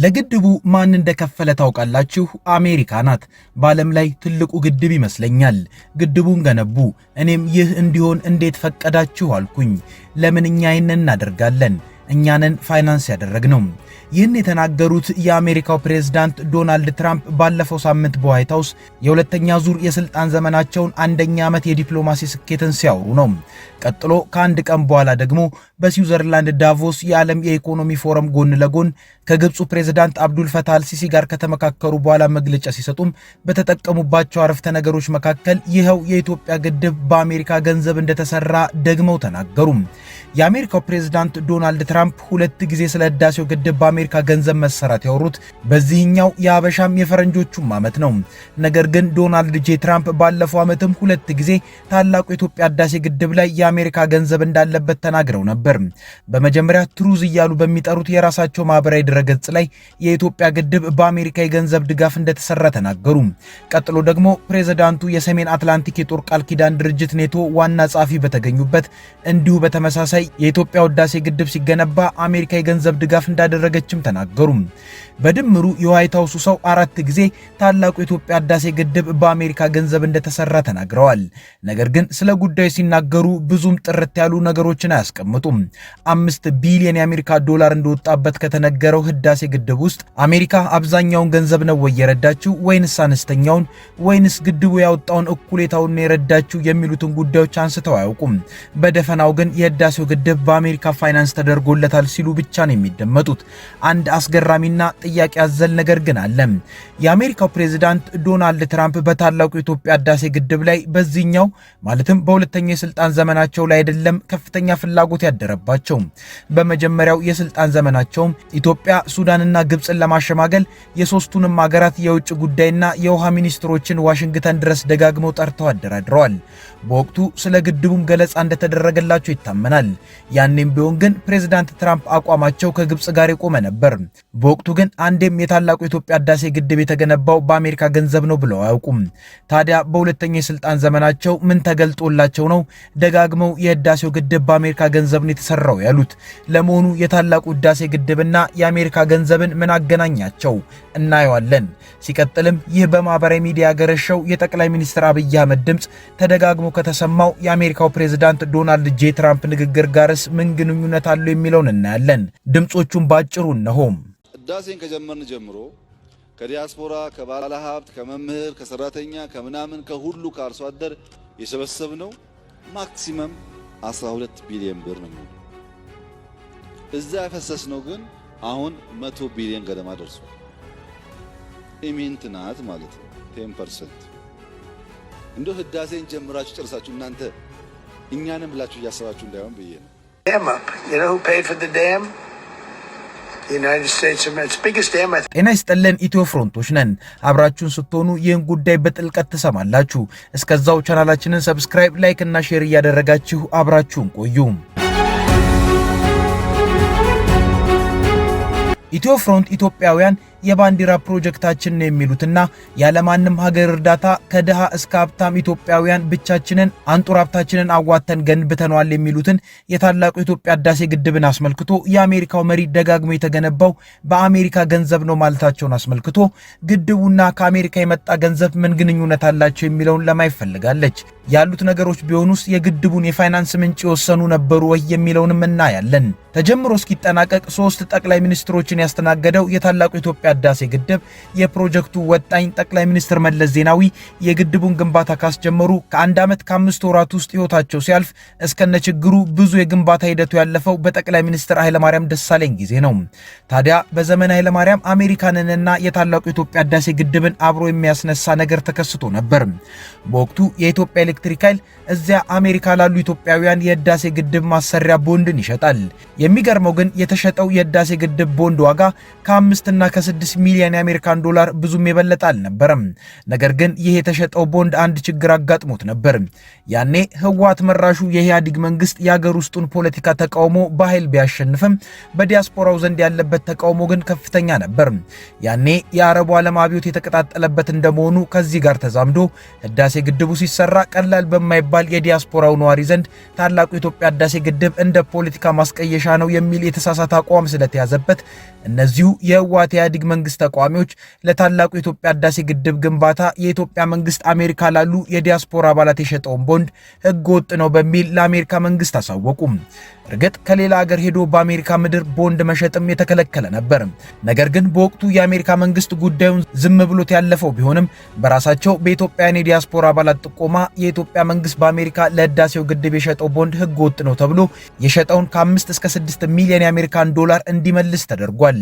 ለግድቡ ማን እንደከፈለ ታውቃላችሁ? አሜሪካ ናት። በዓለም ላይ ትልቁ ግድብ ይመስለኛል። ግድቡን ገነቡ። እኔም ይህ እንዲሆን እንዴት ፈቀዳችሁ አልኩኝ። ለምን እኛ ይህንን እናደርጋለን? እኛንን ፋይናንስ ያደረግነው። ይህን የተናገሩት የአሜሪካው ፕሬዝዳንት ዶናልድ ትራምፕ ባለፈው ሳምንት በዋይት ሃውስ የሁለተኛ ዙር የስልጣን ዘመናቸውን አንደኛ ዓመት የዲፕሎማሲ ስኬትን ሲያወሩ ነው። ቀጥሎ ከአንድ ቀን በኋላ ደግሞ በስዊዘርላንድ ዳቮስ የዓለም የኢኮኖሚ ፎረም ጎን ለጎን ከግብፁ ፕሬዝዳንት አብዱል ፈታህ አልሲሲ ጋር ከተመካከሩ በኋላ መግለጫ ሲሰጡም በተጠቀሙባቸው አረፍተ ነገሮች መካከል ይኸው የኢትዮጵያ ግድብ በአሜሪካ ገንዘብ እንደተሰራ ደግመው ተናገሩ። የአሜሪካው ፕሬዝዳንት ዶናልድ ትራምፕ ሁለት ጊዜ ስለ ህዳሴው ግድብ በአሜሪካ ገንዘብ መሰራት ያወሩት በዚህኛው የአበሻም የፈረንጆቹም ዓመት ነው። ነገር ግን ዶናልድ ጄ ትራምፕ ባለፈው ዓመትም ሁለት ጊዜ ታላቁ የኢትዮጵያ ህዳሴ ግድብ ላይ የአሜሪካ ገንዘብ እንዳለበት ተናግረው ነበር። በመጀመሪያ ትሩዝ እያሉ በሚጠሩት የራሳቸው ማህበራዊ ድረገጽ ላይ የኢትዮጵያ ግድብ በአሜሪካ የገንዘብ ድጋፍ እንደተሰራ ተናገሩ። ቀጥሎ ደግሞ ፕሬዝዳንቱ የሰሜን አትላንቲክ የጦር ቃል ኪዳን ድርጅት ኔቶ ዋና ጸሐፊ በተገኙበት እንዲሁ በተመሳሳይ የኢትዮጵያ ህዳሴ ግድብ ሲገነባ አሜሪካ የገንዘብ ድጋፍ እንዳደረገችም ተናገሩ። በድምሩ የዋይት ሃውሱ ሰው አራት ጊዜ ታላቁ የኢትዮጵያ ህዳሴ ግድብ በአሜሪካ ገንዘብ እንደተሰራ ተናግረዋል። ነገር ግን ስለ ጉዳዩ ሲናገሩ ብዙም ጥርት ያሉ ነገሮችን አያስቀምጡም። 5 ቢሊዮን የአሜሪካ ዶላር እንደወጣበት ከተነገረው ህዳሴ ግድብ ውስጥ አሜሪካ አብዛኛውን ገንዘብ ነው ወይ የረዳችው ወይንስ አነስተኛውን ወይንስ ግድቡ ያወጣውን እኩሌታውን ነው የረዳችው የሚሉትን ጉዳዮች አንስተው አያውቁም። በደፈናው ግን የህዳሴው ግድብ በአሜሪካ ፋይናንስ ተደርጎለታል ሲሉ ብቻ ነው የሚደመጡት። አንድ አስገራሚና ጥያቄ አዘል ነገር ግን አለ። የአሜሪካው ፕሬዝዳንት ዶናልድ ትራምፕ በታላቁ የኢትዮጵያ ህዳሴ ግድብ ላይ በዚህኛው ማለትም በሁለተኛው የስልጣን ዘመናቸው ላይ አይደለም ከፍተኛ ፍላጎት ያደረባቸው። በመጀመሪያው የስልጣን ዘመናቸው ኢትዮጵያ፣ ሱዳንና ግብፅን ለማሸማገል የሶስቱንም ሀገራት የውጭ ጉዳይና የውሃ ሚኒስትሮችን ዋሽንግተን ድረስ ደጋግመው ጠርተው አደራድረዋል። በወቅቱ ስለ ግድቡም ገለጻ እንደተደረገላቸው ይታመናል። ያኔም ቢሆን ግን ፕሬዝዳንት ትራምፕ አቋማቸው ከግብፅ ጋር የቆመ ነበር። በወቅቱ ግን አንዴም የታላቁ የኢትዮጵያ ህዳሴ ግድብ የተገነባው በአሜሪካ ገንዘብ ነው ብለው አያውቁም። ታዲያ በሁለተኛው የስልጣን ዘመናቸው ምን ተገልጦላቸው ነው ደጋግመው የህዳሴው ግድብ በአሜሪካ ገንዘብ ነው የተሰራው ያሉት? ለመሆኑ የታላቁ ህዳሴ ግድብና የአሜሪካ ገንዘብን ምን አገናኛቸው? እናየዋለን። ሲቀጥልም ይህ በማህበራዊ ሚዲያ ያገረሸው የጠቅላይ ሚኒስትር አብይ አህመድ ድምፅ ተደጋግሞ ከተሰማው የአሜሪካው ፕሬዝዳንት ዶናልድ ጄ ትራምፕ ንግግር ጋርስ ምን ግንኙነት አለው የሚለውን እናያለን። ድምጾቹን ባጭሩ እነሆም። ህዳሴን ከጀመርን ጀምሮ ከዲያስፖራ፣ ከባለ ሀብት፣ ከመምህር፣ ከሰራተኛ፣ ከምናምን ከሁሉ ከአርሶ አደር የሰበሰብነው ማክሲመም 12 ቢሊዮን ብር ነው። እዛ ያፈሰስነው ግን አሁን 100 ቢሊዮን ገደማ ደርሷል። ኢሚንት ናት ማለት ነው። 10% እንደው ህዳሴን ጀምራችሁ ጨርሳችሁ እናንተ እኛንም ብላችሁ እያሰባችሁ እንዳይሆን ብዬ ነው። ጤና ይስጥልን፣ ኢትዮ ፍሮንቶች ነን። አብራችሁን ስትሆኑ ይህን ጉዳይ በጥልቀት ትሰማላችሁ። እስከዛው ቻናላችንን ሰብስክራይብ፣ ላይክ እና ሼር እያደረጋችሁ አብራችሁን ቆዩ። ኢትዮ ፍሮንት ኢትዮጵያውያን የባንዲራ ፕሮጀክታችን ነው የሚሉትና ያለማንም ሀገር እርዳታ ከድሃ እስከ ሀብታም ኢትዮጵያውያን ብቻችንን አንጡር ሀብታችንን አዋተን ገንብተናል የሚሉትን የታላቁ የኢትዮጵያ ህዳሴ ግድብን አስመልክቶ የአሜሪካው መሪ ደጋግሞ የተገነባው በአሜሪካ ገንዘብ ነው ማለታቸውን አስመልክቶ ግድቡና ከአሜሪካ የመጣ ገንዘብ ምን ግንኙነት አላቸው የሚለውን ለማየት ፈልጋለች። ያሉት ነገሮች ቢሆኑስ የግድቡን የፋይናንስ ምንጭ የወሰኑ ነበሩ ወይ የሚለውንም እናያለን። ተጀምሮ እስኪጠናቀቅ 3 ጠቅላይ ሚኒስትሮችን ያስተናገደው የታላቁ የኢትዮጵያ ህዳሴ ግድብ የፕሮጀክቱ ወጣኝ ጠቅላይ ሚኒስትር መለስ ዜናዊ የግድቡን ግንባታ ካስጀመሩ ከአንድ ዓመት ከ5 ወራት ውስጥ ህይወታቸው ሲያልፍ እስከነ ችግሩ ብዙ የግንባታ ሂደቱ ያለፈው በጠቅላይ ሚኒስትር ኃይለማርያም ደሳለኝ ጊዜ ነው። ታዲያ በዘመን ኃይለማርያም አሜሪካንንና የታላቁ የኢትዮጵያ ህዳሴ ግድብን አብሮ የሚያስነሳ ነገር ተከስቶ ነበር። በወቅቱ የኢትዮጵያ ኤሌክትሪክ ኃይል እዚያ አሜሪካ ላሉ ኢትዮጵያውያን የህዳሴ ግድብ ማሰሪያ ቦንድን ይሸጣል። የሚገርመው ግን የተሸጠው የህዳሴ ግድብ ቦንድ ዋጋ ከ5 እና ከ6 ሚሊዮን የአሜሪካን ዶላር ብዙም የበለጠ አልነበረም። ነገር ግን ይህ የተሸጠው ቦንድ አንድ ችግር አጋጥሞት ነበር። ያኔ ህወሓት መራሹ የኢህአዴግ መንግስት የሀገር ውስጡን ፖለቲካ ተቃውሞ በኃይል ቢያሸንፍም በዲያስፖራው ዘንድ ያለበት ተቃውሞ ግን ከፍተኛ ነበር። ያኔ የአረቡ ዓለም አብዮት የተቀጣጠለበት እንደመሆኑ ከዚህ ጋር ተዛምዶ ህዳሴ ግድቡ ሲሰራ ቀላል በማይባል የዲያስፖራው ነዋሪ ዘንድ ታላቁ የኢትዮጵያ ህዳሴ ግድብ እንደ ፖለቲካ ማስቀየሻ ነው የሚል የተሳሳተ አቋም ስለተያዘበት እነዚሁ የህወሓት የኢህአዴግ መንግስት ተቃዋሚዎች ለታላቁ የኢትዮጵያ ህዳሴ ግድብ ግንባታ የኢትዮጵያ መንግስት አሜሪካ ላሉ የዲያስፖራ አባላት የሸጠውን ቦንድ ህገ ወጥ ነው በሚል ለአሜሪካ መንግስት አሳወቁ። እርግጥ ከሌላ ሀገር ሄዶ በአሜሪካ ምድር ቦንድ መሸጥም የተከለከለ ነበር። ነገር ግን በወቅቱ የአሜሪካ መንግስት ጉዳዩን ዝም ብሎት ያለፈው ቢሆንም በራሳቸው በኢትዮጵያውያን የዲያስፖራ አባላት ጥቆማ የኢትዮጵያ መንግስት በአሜሪካ ለህዳሴው ግድብ የሸጠው ቦንድ ህገ ወጥ ነው ተብሎ የሸጠውን ከ5 እስከ 6 ሚሊዮን የአሜሪካን ዶላር እንዲመልስ ተደርጓል።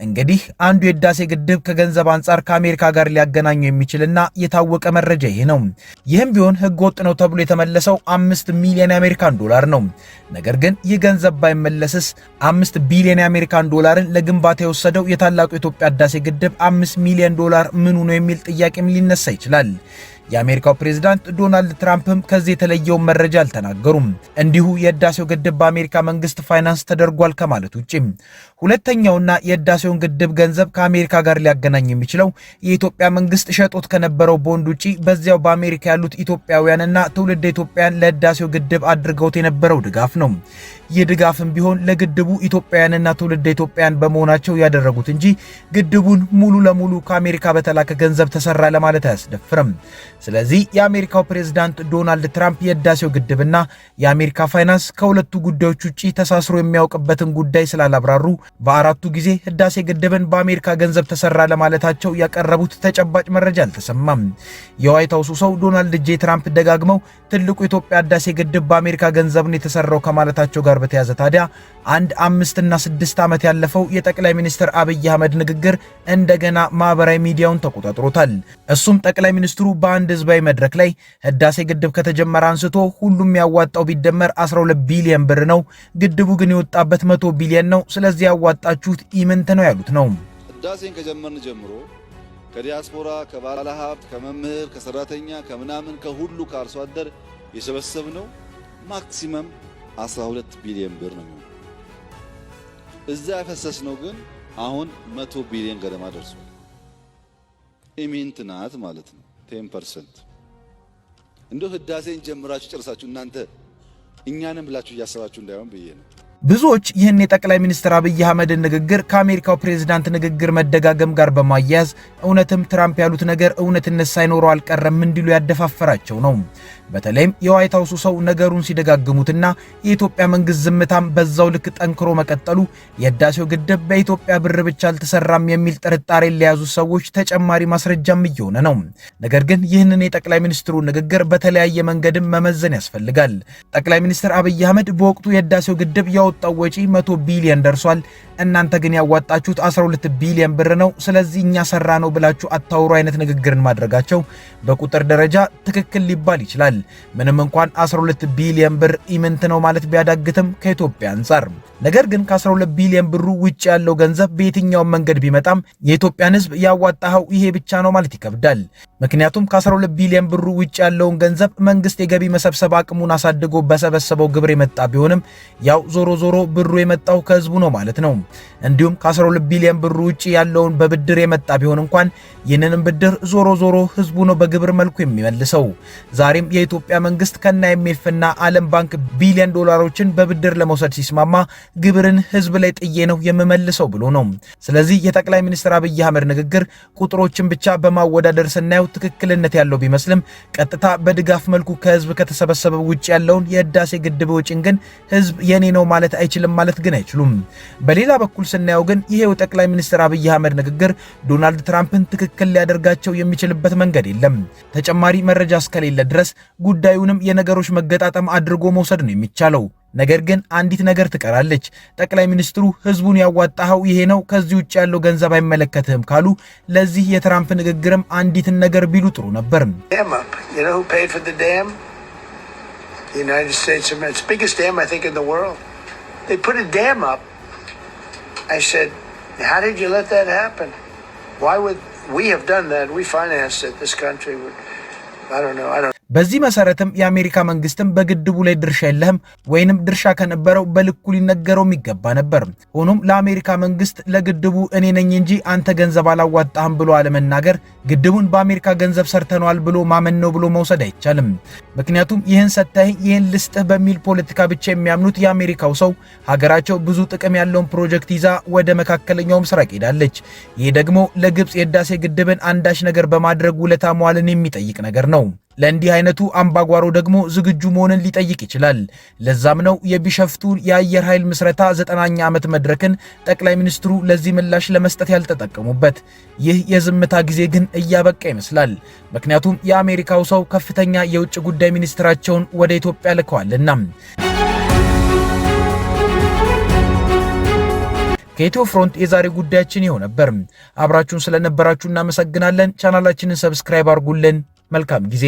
እንግዲህ አንዱ የህዳሴ ግድብ ከገንዘብ አንጻር ከአሜሪካ ጋር ሊያገናኘው የሚችልና የታወቀ መረጃ ይሄ ነው። ይህም ቢሆን ህገ ወጥ ነው ተብሎ የተመለሰው 5 ሚሊዮን የአሜሪካን ዶላር ነው። ነገር ግን ይህ ገንዘብ ባይመለስስ 5 ቢሊዮን የአሜሪካን ዶላርን ለግንባታ የወሰደው የታላቁ የኢትዮጵያ ህዳሴ ግድብ 5 ሚሊዮን ዶላር ምኑ ነው የሚል ጥያቄም ሊነሳ ይችላል። የአሜሪካው ፕሬዝዳንት ዶናልድ ትራምፕም ከዚህ የተለየውን መረጃ አልተናገሩም። እንዲሁ የህዳሴው ግድብ በአሜሪካ መንግስት ፋይናንስ ተደርጓል ከማለት ውጪ። ሁለተኛውና የህዳሴውን ግድብ ገንዘብ ከአሜሪካ ጋር ሊያገናኝ የሚችለው የኢትዮጵያ መንግስት ሸጦት ከነበረው ቦንድ ውጪ በዚያው በአሜሪካ ያሉት ኢትዮጵያውያንና ትውልደ ኢትዮጵያውያን ለህዳሴው ግድብ አድርገውት የነበረው ድጋፍ ነው። ይህ ድጋፍም ቢሆን ለግድቡ ኢትዮጵያውያንና ትውልደ ኢትዮጵያውያን በመሆናቸው ያደረጉት እንጂ ግድቡን ሙሉ ለሙሉ ከአሜሪካ በተላከ ገንዘብ ተሰራ ለማለት አያስደፍርም። ስለዚህ የአሜሪካው ፕሬዝዳንት ዶናልድ ትራምፕ የህዳሴው ግድብና የአሜሪካ ፋይናንስ ከሁለቱ ጉዳዮች ውጪ ተሳስሮ የሚያውቅበትን ጉዳይ ስላላብራሩ በአራቱ ጊዜ ህዳሴ ግድብን በአሜሪካ ገንዘብ ተሰራ ለማለታቸው ያቀረቡት ተጨባጭ መረጃ አልተሰማም። የዋይት ሃውሱ ሰው ዶናልድ ጄ ትራምፕ ደጋግመው ትልቁ የኢትዮጵያ ህዳሴ ግድብ በአሜሪካ ገንዘብ ነው የተሰራው ከማለታቸው ጋር በተያያዘ ታዲያ 5 እና 6 ዓመት ያለፈው የጠቅላይ ሚኒስትር አብይ አህመድ ንግግር እንደገና ማህበራዊ ሚዲያውን ተቆጣጥሮታል። እሱም ጠቅላይ ሚኒስትሩ በአንድ ህዝባዊ መድረክ ላይ ህዳሴ ግድብ ከተጀመረ አንስቶ ሁሉም ያዋጣው ቢደመር 12 ቢሊዮን ብር ነው፣ ግድቡ ግን የወጣበት 100 ቢሊዮን ነው፣ ስለዚህ ያዋጣችሁት ኢምንት ነው ያሉት ነው። ህዳሴን ከጀመርን ጀምሮ ከዲያስፖራ፣ ከባለ ሀብት፣ ከመምህር፣ ከሰራተኛ፣ ከምናምን ከሁሉ ከአርሶ አደር የሰበሰብነው ማክሲመም 12 ቢሊዮን ብር ነው። እዛ ያፈሰስነው ግን አሁን 100 ቢሊዮን ገደማ ደርሷል። ኢሚንት ናት ማለት ነው። 10% እንደው ህዳሴን ጀምራችሁ ጨርሳችሁ እናንተ እኛንም ብላችሁ እያሰባችሁ እንዳይሆን ብዬ ነው። ብዙዎች ይህን የጠቅላይ ሚኒስትር አብይ አህመድን ንግግር ከአሜሪካው ፕሬዝዳንት ንግግር መደጋገም ጋር በማያያዝ እውነትም ትራምፕ ያሉት ነገር እውነትነት ሳይኖረው አልቀረም እንዲሉ ያደፋፈራቸው ነው። በተለይም የዋይት ሃውሱ ሰው ነገሩን ሲደጋግሙትና የኢትዮጵያ መንግስት ዝምታም በዛው ልክ ጠንክሮ መቀጠሉ የህዳሴው ግድብ በኢትዮጵያ ብር ብቻ አልተሰራም የሚል ጥርጣሬ ለያዙ ሰዎች ተጨማሪ ማስረጃም እየሆነ ነው። ነገር ግን ይህንን የጠቅላይ ሚኒስትሩ ንግግር በተለያየ መንገድም መመዘን ያስፈልጋል። ጠቅላይ ሚኒስትር አብይ አህመድ በወቅቱ የህዳሴው ግድብ ያወጣው ወጪ 100 ቢሊዮን ደርሷል፣ እናንተ ግን ያዋጣችሁት 12 ቢሊዮን ብር ነው፣ ስለዚህ እኛ ሰራ ነው ብላችሁ አታውሩ አይነት ንግግርን ማድረጋቸው በቁጥር ደረጃ ትክክል ሊባል ይችላል። ምንም እንኳን 12 ቢሊዮን ብር ኢምንት ነው ማለት ቢያዳግትም ከኢትዮጵያ አንጻር። ነገር ግን ከ12 ቢሊዮን ብሩ ውጭ ያለው ገንዘብ በየትኛውም መንገድ ቢመጣም የኢትዮጵያን ህዝብ ያዋጣኸው ይሄ ብቻ ነው ማለት ይከብዳል። ምክንያቱም ከ12 ቢሊዮን ብሩ ውጭ ያለውን ገንዘብ መንግስት የገቢ መሰብሰብ አቅሙን አሳድጎ በሰበሰበው ግብር የመጣ ቢሆንም ያው ዞሮ ዞሮ ብሩ የመጣው ከህዝቡ ነው ማለት ነው። እንዲሁም ከ12 ቢሊዮን ብሩ ውጭ ያለውን በብድር የመጣ ቢሆን እንኳን ይህንንም ብድር ዞሮ ዞሮ ህዝቡ ነው በግብር መልኩ የሚመልሰው። ዛሬም የኢትዮጵያ መንግስት ከና IMFና ዓለም ባንክ ቢሊዮን ዶላሮችን በብድር ለመውሰድ ሲስማማ ግብርን ህዝብ ላይ ጥዬ ነው የምመልሰው ብሎ ነው። ስለዚህ የጠቅላይ ሚኒስትር አብይ አህመድ ንግግር ቁጥሮችን ብቻ በማወዳደር ስናየው ትክክልነት ያለው ቢመስልም ቀጥታ በድጋፍ መልኩ ከህዝብ ከተሰበሰበ ውጭ ያለውን የህዳሴ ግድብ ወጪን ግን ህዝብ የኔ ነው ማለት አይችልም ማለት ግን አይችሉም። በሌላ በኩል ስናየው ግን ይሄው ጠቅላይ ሚኒስትር አብይ አህመድ ንግግር ዶናልድ ትራምፕን ትክክል ሊያደርጋቸው የሚችልበት መንገድ የለም። ተጨማሪ መረጃ እስከሌለ ድረስ ጉዳዩንም የነገሮች መገጣጠም አድርጎ መውሰድ ነው የሚቻለው። ነገር ግን አንዲት ነገር ትቀራለች። ጠቅላይ ሚኒስትሩ ህዝቡን ያዋጣኸው ይሄ ነው፣ ከዚህ ውጭ ያለው ገንዘብ አይመለከትህም ካሉ ለዚህ የትራምፕ ንግግርም አንዲትን ነገር ቢሉ ጥሩ ነበር። በዚህ መሰረትም የአሜሪካ መንግስትም በግድቡ ላይ ድርሻ የለህም ወይንም ድርሻ ከነበረው በልኩ ሊነገረው የሚገባ ነበር። ሆኖም ለአሜሪካ መንግስት ለግድቡ እኔ ነኝ እንጂ አንተ ገንዘብ አላዋጣህም ብሎ አለመናገር ግድቡን በአሜሪካ ገንዘብ ሰርተነዋል ብሎ ማመን ነው ብሎ መውሰድ አይቻልም። ምክንያቱም ይህን ሰታይ ይህን ልስጥህ በሚል ፖለቲካ ብቻ የሚያምኑት የአሜሪካው ሰው ሀገራቸው ብዙ ጥቅም ያለውን ፕሮጀክት ይዛ ወደ መካከለኛው ምስራቅ ሄዳለች። ይህ ደግሞ ለግብጽ የህዳሴ ግድብን አንዳች ነገር በማድረግ ውለታ መዋልን የሚጠይቅ ነገር ነው። ለእንዲህ አይነቱ አምባጓሮ ደግሞ ዝግጁ መሆንን ሊጠይቅ ይችላል። ለዛም ነው የቢሸፍቱን የአየር ኃይል ምስረታ 9ኛ ዓመት መድረክን ጠቅላይ ሚኒስትሩ ለዚህ ምላሽ ለመስጠት ያልተጠቀሙበት። ይህ የዝምታ ጊዜ ግን እያበቃ ይመስላል። ምክንያቱም የአሜሪካው ሰው ከፍተኛ የውጭ ጉዳይ ሚኒስትራቸውን ወደ ኢትዮጵያ ልከዋልና። ከኢትዮ ፍሮንት የዛሬ ጉዳያችን ይኸው ነበር። አብራችሁን ስለነበራችሁ እናመሰግናለን። ቻናላችንን ሰብስክራይብ አድርጉልን። መልካም ጊዜ